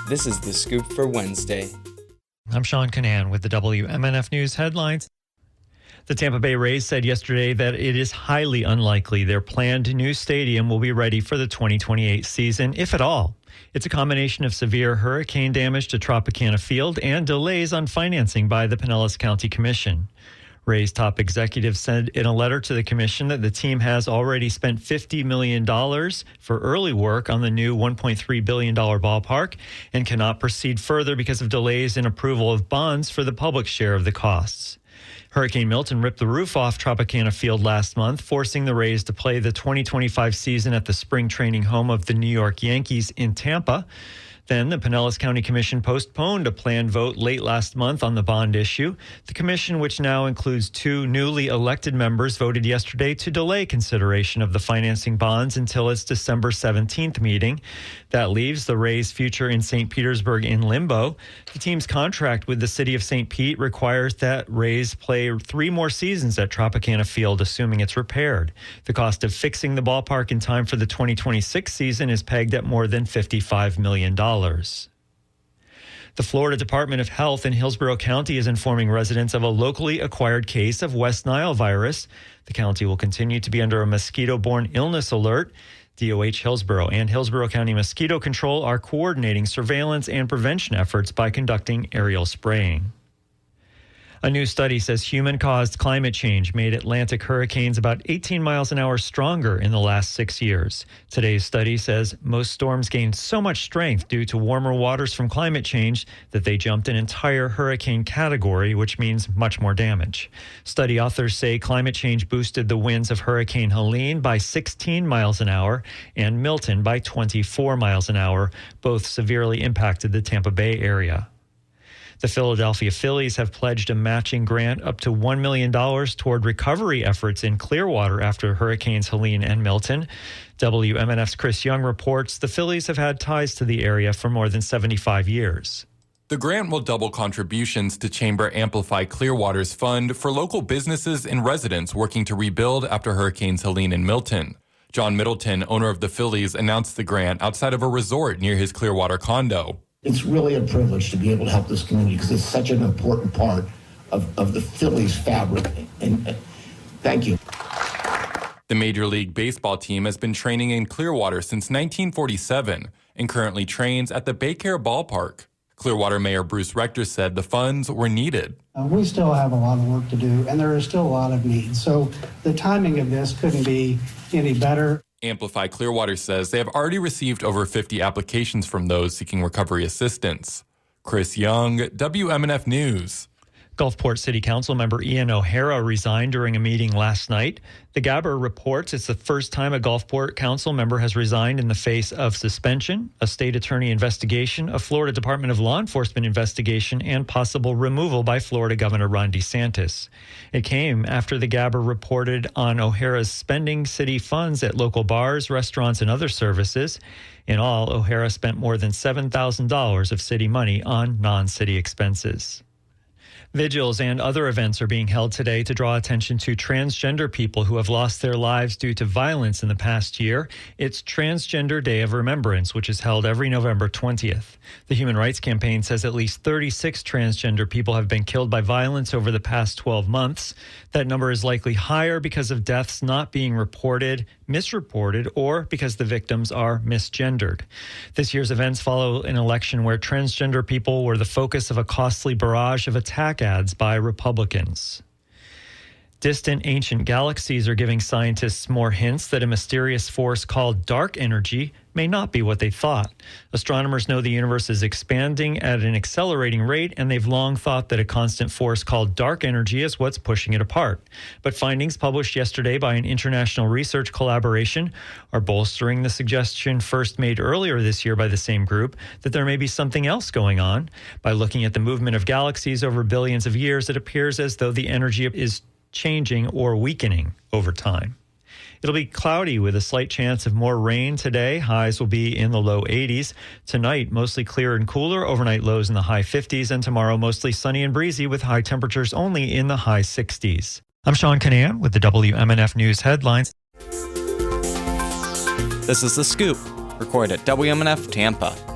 This is The Scoop for Wednesday. I'm Sean Canan with the WMNF News headlines. The Tampa Bay Rays said yesterday that it is highly unlikely their planned new stadium will be ready for the 2028 season, if at all. It's a combination of severe hurricane damage to Tropicana Field and delays on financing by the Pinellas County Commission. Rays top executives said in a letter to the commission that the team has already spent $50 million for early work on the new $1.3 billion ballpark and cannot proceed further because of delays in approval of bonds for the public share of the costs. Hurricane Milton ripped the roof off Tropicana Field last month, forcing the Rays to play the 2025 season at the spring training home of the New York Yankees in Tampa. Then the Pinellas County Commission postponed a planned vote late last month on the bond issue. The commission, which now includes 2 newly elected members, voted yesterday to delay consideration of the financing bonds until its December 17th meeting. That leaves the Rays' future in St. Petersburg in limbo. The team's contract with the city of St. Pete requires that Rays play 3 more seasons at Tropicana Field, assuming it's repaired. The cost of fixing the ballpark in time for the 2026 season is pegged at more than $55 million. The Florida Department of Health in Hillsborough County is informing residents of a locally acquired case of West Nile virus. The county will continue to be under a mosquito-borne illness alert. DOH Hillsborough and Hillsborough County Mosquito Control are coordinating surveillance and prevention efforts by conducting aerial spraying. A new study says human-caused climate change made Atlantic hurricanes about 18 miles an hour stronger in the last 6 years. Today's study says most storms gained so much strength due to warmer waters from climate change that they jumped an entire hurricane category, which means much more damage. Study authors say climate change boosted the winds of Hurricane Helene by 16 miles an hour and Milton by 24 miles an hour. Both severely impacted the Tampa Bay area. The Philadelphia Phillies have pledged a matching grant up to $1 million toward recovery efforts in Clearwater after Hurricanes Helene and Milton. WMNF's Chris Young reports the Phillies have had ties to the area for more than 75 years. The grant will double contributions to Chamber Amplify Clearwater's fund for local businesses and residents working to rebuild after Hurricanes Helene and Milton. John Middleton, owner of the Phillies, announced the grant outside of a resort near his Clearwater condo. It's really a privilege to be able to help this community because it's such an important part of the Phillies fabric. And thank you. The Major League Baseball team has been training in Clearwater since 1947 and currently trains at the Baycare Ballpark. Clearwater Mayor Bruce Rector said the funds were needed. We still have a lot of work to do, and there is still a lot of need. So the timing of this couldn't be any better. Amplify Clearwater says they have already received over 50 applications from those seeking recovery assistance. Chris Young, WMNF News. Gulfport City Council member Ian O'Hara resigned during a meeting last night. The Gabber reports it's the first time a Gulfport Council member has resigned in the face of suspension, a state attorney investigation, a Florida Department of Law Enforcement investigation, and possible removal by Florida Governor Ron DeSantis. It came after the Gabber reported on O'Hara's spending city funds at local bars, restaurants, and other services. In all, O'Hara spent more than $7,000 of city money on non-city expenses. Vigils and other events are being held today to draw attention to transgender people who have lost their lives due to violence in the past year. It's Transgender Day of Remembrance, which is held every November 20th. The Human Rights Campaign says at least 36 transgender people have been killed by violence over the past 12 months. That number is likely higher because of deaths not being reported, misreported, or because the victims are misgendered. This year's events follow an election where transgender people were the focus of a costly barrage of attack ads by Republicans. Distant ancient galaxies are giving scientists more hints that a mysterious force called dark energy may not be what they thought. Astronomers know the universe is expanding at an accelerating rate, and they've long thought that a constant force called dark energy is what's pushing it apart. But findings published yesterday by an international research collaboration are bolstering the suggestion first made earlier this year by the same group that there may be something else going on. By looking at the movement of galaxies over billions of years, it appears as though the energy is changing or weakening over time. It'll be cloudy with a slight chance of more rain today. Highs will be in the low 80s. Tonight, mostly clear and cooler. Overnight lows in the high 50s. And tomorrow, mostly sunny and breezy with high temperatures only in the high 60s. I'm Sean Canan with the WMNF News headlines. This is The Scoop, recorded at WMNF Tampa.